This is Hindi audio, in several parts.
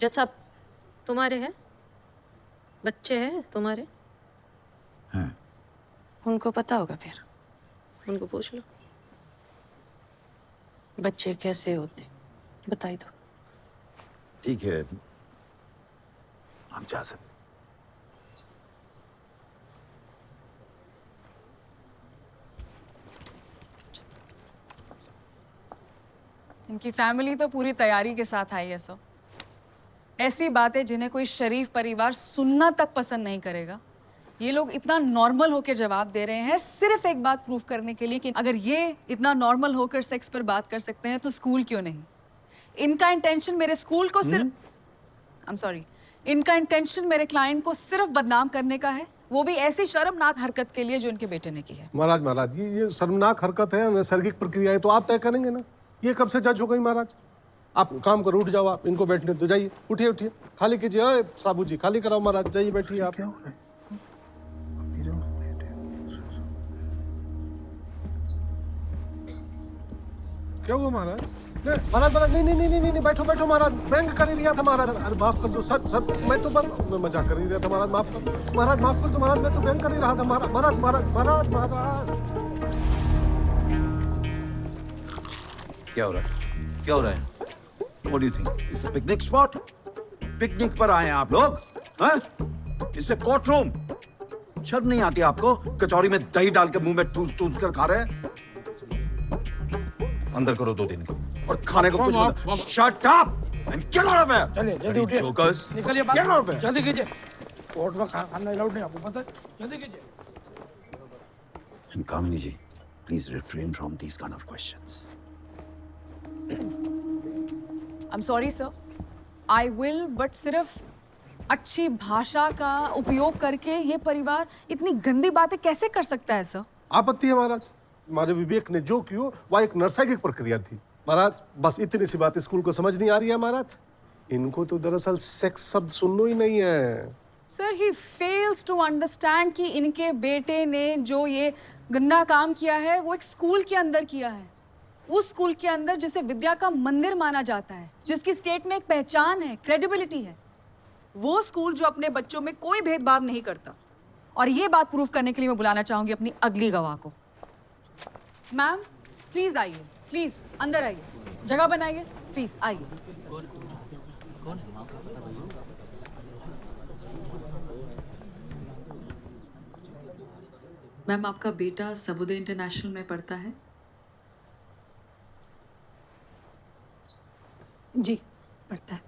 जज साहब तुम्हारे हैं? बच्चे हैं तुम्हारे? हैं। उनको पता होगा, फिर उनको पूछ लो बच्चे कैसे होते, बताई दो। ठीक है, हम जा सकते। इनकी फैमिली तो पूरी तैयारी के साथ आई है सो। ऐसी बातें जिन्हें कोई शरीफ परिवार सुनना तक पसंद नहीं करेगा, ये लोग इतना नॉर्मल होकर जवाब दे रहे हैं सिर्फ एक बात प्रूव करने के लिए कि अगर ये इतना नॉर्मल होकर सेक्स पर बात कर सकते हैं तो स्कूल क्यों नहीं। इनका इंटेंशन मेरे स्कूल को सिर्फ आई एम सॉरी इनका इंटेंशन मेरे क्लाइंट को सिर्फ बदनाम करने का है, वो भी ऐसी शर्मनाक हरकत के लिए जो इनके बेटे ने की है। महाराज ये शर्मनाक हरकत है, नैसर्गिक प्रक्रिया है, तो आप तय करेंगे ना। ये कब से जज हो गई महाराज? आप काम करो, उठ जाओ, आप इनको बैठने दो, जाइए, उठिए उठिए, खाली कीजिए। ओए साबू जी, खाली कराओ महाराज, जाइए बैठिए आप। क्या हो रहा है? क्या हुआ महाराज? महाराज नहीं, बैठो बैठो महाराज, बैंक कर ही लिया था महाराज। अरे माफ कर दो सर, मैं तो बस मजाक कर ही रहा था महाराज, माफ कर दो महाराज, माफ कर दो महाराज, मैं तो बैंक कर ही रहा था महाराज। क्या हो रहा है? क्या हो रहा है? What do you think? It's a picnic spot? Picnic पर आए हैं आप लोग? हाँ? इससे कोर्ट रूम। शर्म नहीं आती आपको? कचौरी में दही डाल के मुंह में ठूस कर खा रहे हैं। अंदर करो 2 दिन को और खाने को कुछ मत। Shut up and get out of here. चलिए जल्दी उठिए, Jokers. निकलिए Get out of here. जल्दी कीजिए। कोर्ट में खाना अलाउड नहीं, आपको पता है। जल्दी कीजिए। And Kamini ji, please refrain from these kind of questions. I'm sorry sir, I will, but सिर्फ अच्छी भाषा का उपयोग करके ये परिवार इतनी गंदी बातें कैसे कर सकता है सर? आपत्ति है महाराज, हमारे विवेक ने जो किया वह एक नैसर्गिक प्रक्रिया थी महाराज। बस इतनी सी बात स्कूल को समझ नहीं आ रही है महाराज। इनको तो दरअसल सेक्स शब्द सुनना ही नहीं है। Sir he fails to understand कि इनके बेटे ने जो ये गंदा काम किया है वो एक स्कूल के अंदर किया है, उस स्कूल के अंदर जिसे विद्या का मंदिर माना जाता है, जिसकी स्टेट में एक पहचान है, क्रेडिबिलिटी है, वो स्कूल जो अपने बच्चों में कोई भेदभाव नहीं करता। और ये बात प्रूव करने के लिए मैं बुलाना चाहूंगी अपनी अगली गवाह को। मैम प्लीज आइए, प्लीज अंदर आइए, जगह बनाइए, प्लीज आइए। मैम आपका बेटा सबुदे इंटरनेशनल में पढ़ता है? जी पढ़ता है।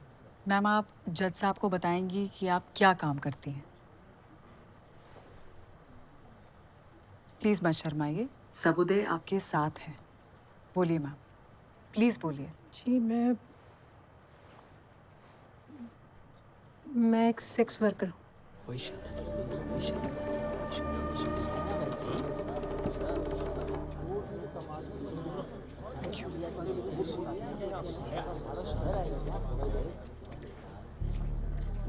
मैम आप जज साहब को बताएंगी कि आप क्या काम करती हैं। प्लीज मत शर्माइए, सबुदे आपके साथ है। बोलिए मैम, प्लीज बोलिए। जी मैं एक सेक्स वर्कर हूँ।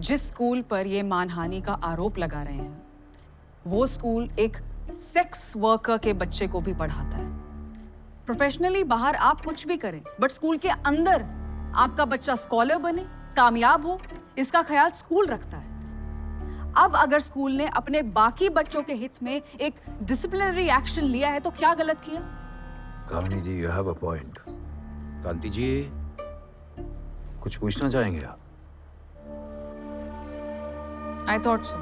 जिस स्कूल पर ये मानहानि का आरोप लगा रहे हैं वो स्कूल एक सेक्स वर्कर के बच्चे को भी पढ़ाता है। प्रोफेशनली बाहर आप कुछ भी करें, बट स्कूल के अंदर आपका बच्चा स्कॉलर बने, कामयाब हो, इसका ख्याल स्कूल रखता है। अब अगर स्कूल ने अपने बाकी बच्चों के हित में एक डिसिप्लिनरी एक्शन लिया है तो क्या गलत किया? कामिनी जी, you have a point. कांति जी, कुछ पूछना चाहेंगे आप? I thought so.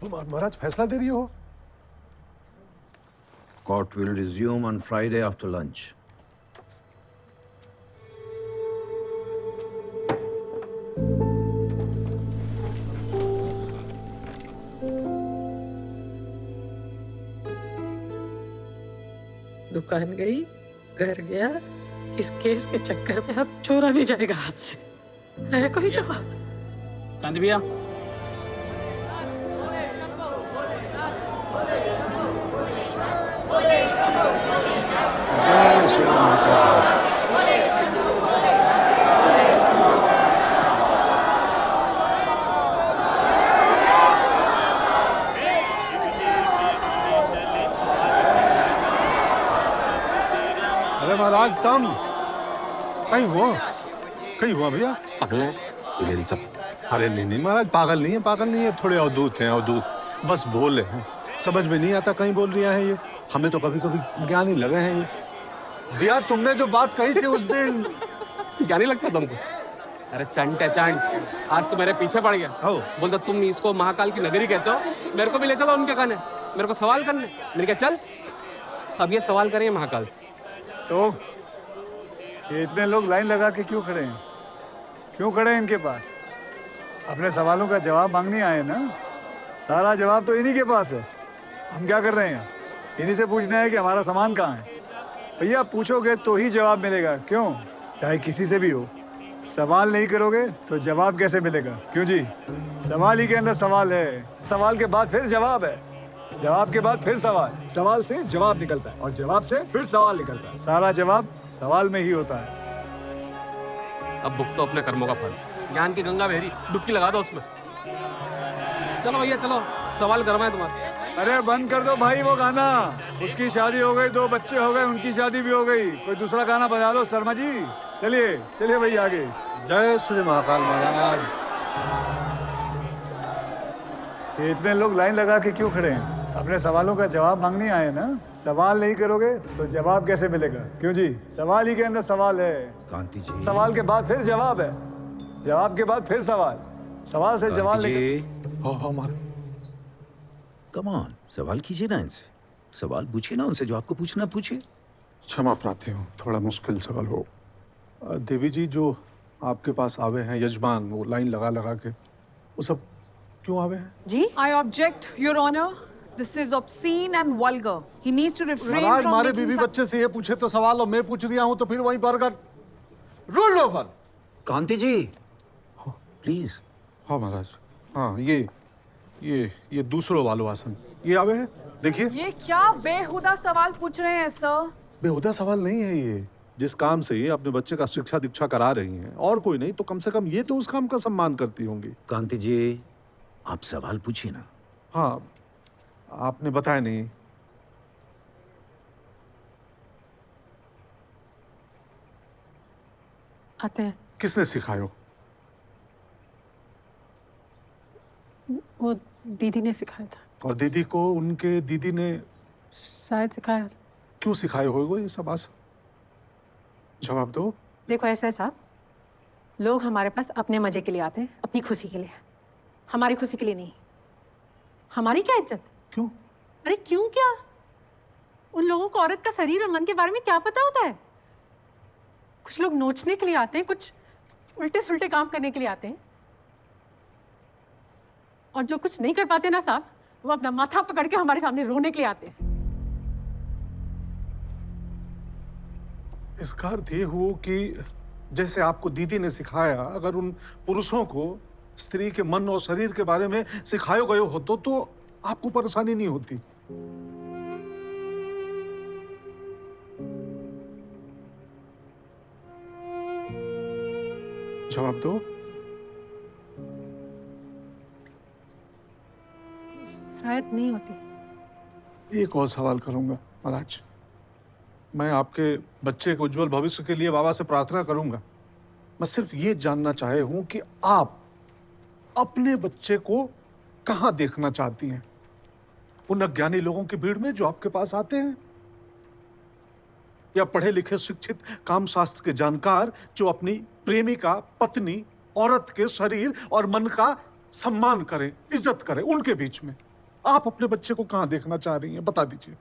महाराज फैसला दे रही हो? Court will resume on Friday after lunch. दुकान गई, घर गया, इस केस के चक्कर में अब छोड़ा भी जाएगा हाथ से। है कोई जवाब? कांति भैया, अरे महाराज तुम कहीं हो? कहीं हुआ भैया? पागल है ये सब। अरे नहीं नहीं महाराज, पागल नहीं है, थोड़े अवधूत हैं, अवधूत बस बोले हैं, समझ में नहीं आता कहीं बोल रहा है ये। हमें तो कभी कभी ज्ञानी लगे हैं ये। भैया तुमने जो बात कही थी उस दिन, क्या नहीं लगता तुमको? अरे चंट है चंट, आज तो मेरे पीछे पड़ गया। हो बोलता तुम इसको महाकाल की नगरी कहते हो, मेरे को भी ले चलो उनके कहने, मेरे को सवाल करने। मैंने कहा चल अब ये सवाल करेंगे महाकाल से। तो ये इतने लोग लाइन लगा के क्यों खड़े हैं? क्यों खड़े हैं इनके पास? अपने सवालों का जवाब मांगने आए ना? सारा जवाब तो इन्हीं के पास है। हम क्या कर रहे हैं? इन्हीं से पूछना है कि हमारा सामान कहाँ है। भैया पूछोगे तो ही जवाब मिलेगा, क्यों? चाहे किसी से भी हो। सवाल नहीं करोगे तो जवाब कैसे मिलेगा? क्यों जी? सवाल ही के अंदर सवाल है, सवाल के बाद फिर जवाब है, जवाब के बाद फिर सवाल, सवाल से जवाब निकलता है और जवाब से फिर सवाल निकलता है। सारा जवाब सवाल में ही होता है। अब भुगतो अपने कर्मों का फल। ज्ञान की गंगा बहरी, डुबकी लगा दो उसमें। चलो भैया चलो, सवाल करवाएं तुम्हारा। अरे बंद कर दो भाई वो गाना। उसकी शादी हो गई, 2 बच्चे हो गए, उनकी शादी भी हो गई। कोई दूसरा गाना बजा लो शर्मा जी। चलिए चलिए भाई आगे। जय श्री महाकाल महाराज। ये इतने लोग लाइन लगा के क्यों खड़े हैं? अपने सवालों का जवाब मांगने आए ना? सवाल नहीं करोगे तो जवाब कैसे मिलेगा? क्यों जी? सवाल ही के अंदर सवाल है, कांति जी, सवाल के बाद फिर जवाब है, जवाब के बाद फिर सवाल, सवाल से जवाब कांति लेकर। जी, हो महाराज। कम ऑन, सवाल कीजिए ना इनसे, सवाल पूछिए ना उनसे, जो आपको पूछना पूछिए। क्षमा प्रार्थी हूँ, थोड़ा मुश्किल सवाल हो। देवी जी जो आपके पास आवे हैं यजमान, वो लाइन लगा लगा के, वो सब क्यों आवे हैं? जी I object, Your Honor. This is obscene and vulgar. He needs to refrain Maharaj from हमारे making बीवी such- बच्चे से ये पूछे तो सवाल और मैं पूछ दिया हूँ तो फिर वहीं पर कर rule over. Kanti ji please. हाँ महाराज, हाँ ये दूसरों वालो आसन ये आवे हैं, देखिए। ये क्या बेहुदा सवाल पूछ रहे हैं सर? बेहुदा सवाल नहीं है ये। जिस काम से ये अपने बच्चे का शिक्षा दीक्षा करा रही हैं, और कोई नहीं तो कम से कम ये तो उस काम का सम्मान करती होंगी। कांति जी आप सवाल पूछिए ना। हाँ आपने बताया नहीं। आते हैं। किसने सिखायो? वो दीदी ने सिखाया था। और दीदी को उनके दीदी ने शायद सिखाया था। क्यों सिखाए होगा ये सब आसन? जवाब दो। देखो ऐसा है साहब, लोग हमारे पास अपने मजे के लिए आते हैं, अपनी खुशी के लिए, हमारी खुशी के लिए नहीं। हमारी क्या इज्जत? क्यों? अरे क्यों क्या? उन लोगों को औरत का शरीर और मन के बारे में क्या पता होता है? कुछ लोग नोचने के लिए आते हैं, कुछ उल्टे सुल्टे काम करने के लिए आते हैं, और जो कुछ नहीं कर पाते ना साहब, वो अपना माथा पकड़ के हमारे सामने रोने के लिए आते हैं। इसका अर्थ ये हो कि जैसे आपको दीदी ने सिखाया, अगर उन पुरुषों को स्त्री के मन और शरीर के बारे में सिखाए गए होते तो आपको परेशानी नहीं होती। जवाब दो। शायद नहीं होती। एक और सवाल करूंगा महाराज। मैं आपके बच्चे के उज्जवल भविष्य के लिए बाबा से प्रार्थना करूंगा। मैं सिर्फ ये जानना चाहे हूं कि आप अपने बच्चे को कहां देखना चाहती हैं? उन अज्ञानी लोगों की भीड़ में जो आपके पास आते हैं, या पढ़े लिखे शिक्षित काम शास्त्र के जानकार जो अपनी प्रेमिका, पत्नी, औरत के शरीर और मन का सम्मान करें, इज्जत करें, उनके बीच में आप अपने बच्चे को कहां देखना चाह रही हैं? बता दीजिए।